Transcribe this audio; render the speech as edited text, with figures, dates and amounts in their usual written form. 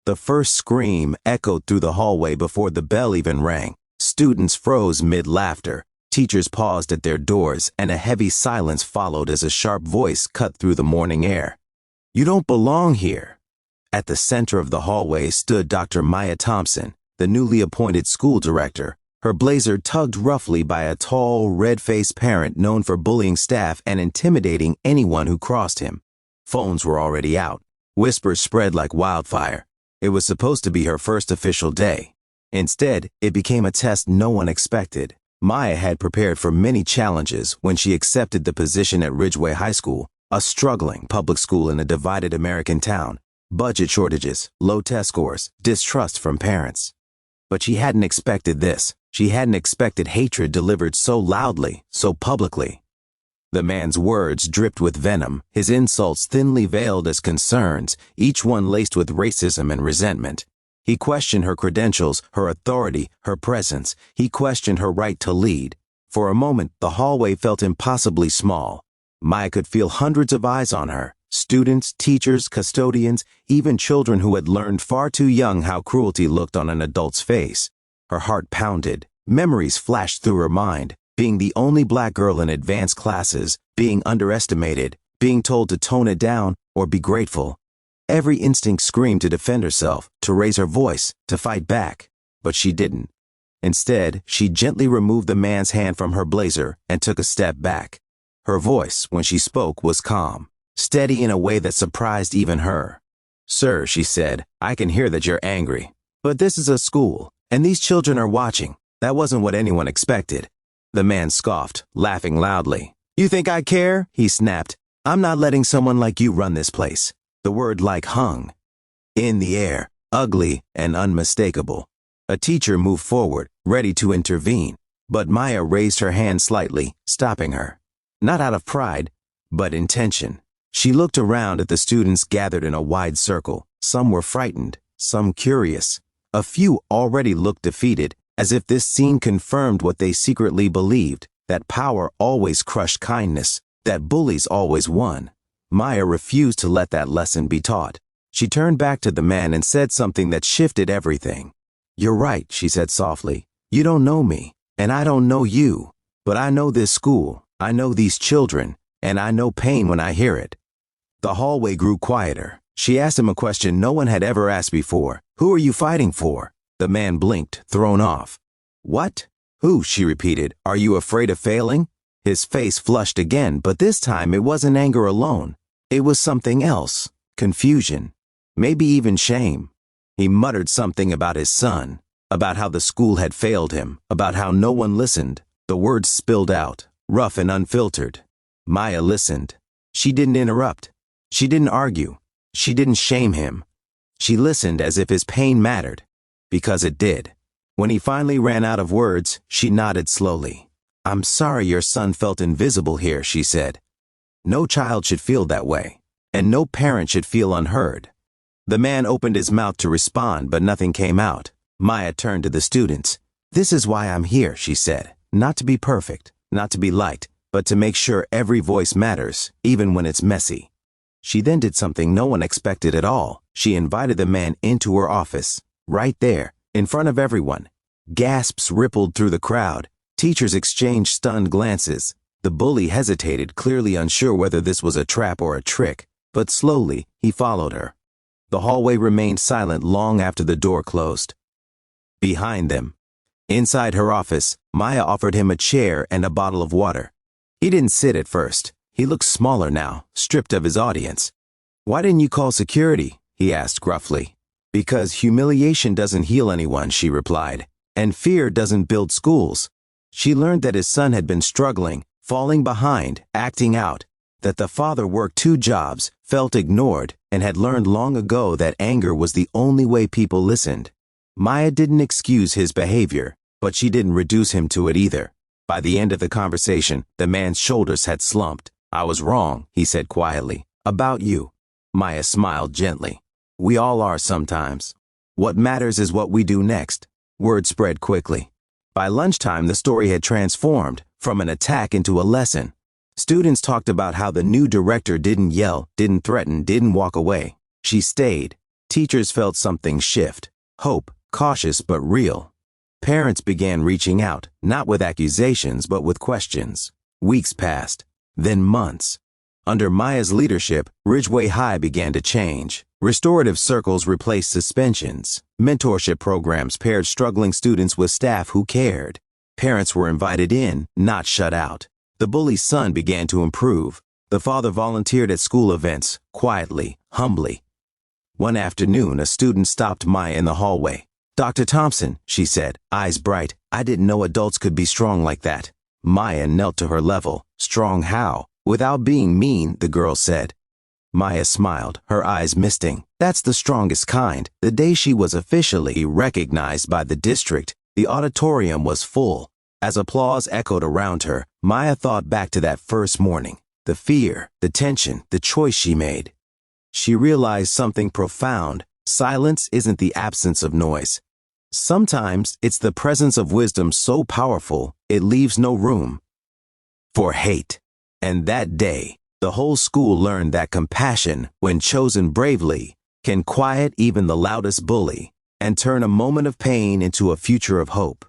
The first scream echoed through the hallway before the bell even rang. Students froze mid-laughter. Teachers paused at their doors, and a heavy silence followed as a sharp voice cut through the morning air. "You don't belong here." At the center of the hallway stood Dr. Maya Thompson, the newly appointed school director, her blazer tugged roughly by a tall, red-faced parent known for bullying staff and intimidating anyone who crossed him. Phones were already out. Whispers spread like wildfire. It was supposed to be her first official day. Instead, it became a test no one expected. Maya had prepared for many challenges when she accepted the position at Ridgeway High School, a struggling public school in a divided American town. Budget shortages, low test scores, distrust from parents. But she hadn't expected this. She hadn't expected hatred delivered so loudly, so publicly. The man's words dripped with venom, his insults thinly veiled as concerns, each one laced with racism and resentment. He questioned her credentials, her authority, her presence. He questioned her right to lead. For a moment, the hallway felt impossibly small. Maya could feel hundreds of eyes on her. Students, teachers, custodians, even children who had learned far too young how cruelty looked on an adult's face. Her heart pounded. Memories flashed through her mind. Being the only black girl in advanced classes, being underestimated, being told to tone it down or be grateful. Every instinct screamed to defend herself, to raise her voice, to fight back. But she didn't. Instead, she gently removed the man's hand from her blazer and took a step back. Her voice, when she spoke, was calm, steady in a way that surprised even her. "Sir," she said, "I can hear that you're angry. But this is a school, and these children are watching. That wasn't what anyone expected." The man scoffed, laughing loudly. "You think I care?" he snapped. "I'm not letting someone like you run this place." The word "like" hung in the air, ugly and unmistakable. A teacher moved forward, ready to intervene, but Maya raised her hand slightly, stopping her. Not out of pride, but intention. She looked around at the students gathered in a wide circle. Some were frightened, some curious. A few already looked defeated, as if this scene confirmed what they secretly believed, that power always crushed kindness, that bullies always won. Maya refused to let that lesson be taught. She turned back to the man and said something that shifted everything. "You're right," she said softly. "You don't know me, and I don't know you. But I know this school, I know these children, and I know pain when I hear it." The hallway grew quieter. She asked him a question no one had ever asked before. "Who are you fighting for?" The man blinked, thrown off. "What? Who?" she repeated. "Are you afraid of failing?" His face flushed again, but this time it wasn't anger alone. It was something else. Confusion. Maybe even shame. He muttered something about his son, about how the school had failed him, about how no one listened. The words spilled out, rough and unfiltered. Maya listened. She didn't interrupt. She didn't argue. She didn't shame him. She listened as if his pain mattered, because it did. When he finally ran out of words, she nodded slowly. "I'm sorry your son felt invisible here," she said. "No child should feel that way, and no parent should feel unheard." The man opened his mouth to respond, but nothing came out. Maya turned to the students. "This is why I'm here," she said. "Not to be perfect, not to be liked, but to make sure every voice matters, even when it's messy." She then did something no one expected at all. She invited the man into her office, right there, in front of everyone. Gasps rippled through the crowd. Teachers exchanged stunned glances. The bully hesitated, clearly unsure whether this was a trap or a trick, but slowly he followed her. The hallway remained silent long after the door closed. Behind them, inside her office, Maya offered him a chair and a bottle of water. He didn't sit at first. He looked smaller now, stripped of his audience. "Why didn't you call security?" he asked gruffly. "Because humiliation doesn't heal anyone," she replied, "and fear doesn't build schools." She learned that his son had been struggling, falling behind, acting out, that the father worked 2 jobs, felt ignored, and had learned long ago that anger was the only way people listened. Maya didn't excuse his behavior, but she didn't reduce him to it either. By the end of the conversation, the man's shoulders had slumped. "I was wrong," he said quietly. "About you." Maya smiled gently. "We all are sometimes. What matters is what we do next." Word spread quickly. By lunchtime, the story had transformed from an attack into a lesson. Students talked about how the new director didn't yell, didn't threaten, didn't walk away. She stayed. Teachers felt something shift. Hope, cautious but real. Parents began reaching out, not with accusations but with questions. Weeks passed, then months. Under Maya's leadership, Ridgeway High began to change. Restorative circles replaced suspensions. Mentorship programs paired struggling students with staff who cared. Parents were invited in, not shut out. The bully's son began to improve. The father volunteered at school events, quietly, humbly. One afternoon, a student stopped Maya in the hallway. "Dr. Thompson," she said, eyes bright, "I didn't know adults could be strong like that." Maya knelt to her level. "Strong how?" "Without being mean," the girl said. Maya smiled, her eyes misting. "That's the strongest kind." The day she was officially recognized by the district, the auditorium was full. As applause echoed around her, Maya thought back to that first morning. The fear, the tension, the choice she made. She realized something profound. Silence isn't the absence of noise. Sometimes it's the presence of wisdom so powerful, it leaves no room for hate. And that day, the whole school learned that compassion, when chosen bravely, can quiet even the loudest bully and turn a moment of pain into a future of hope.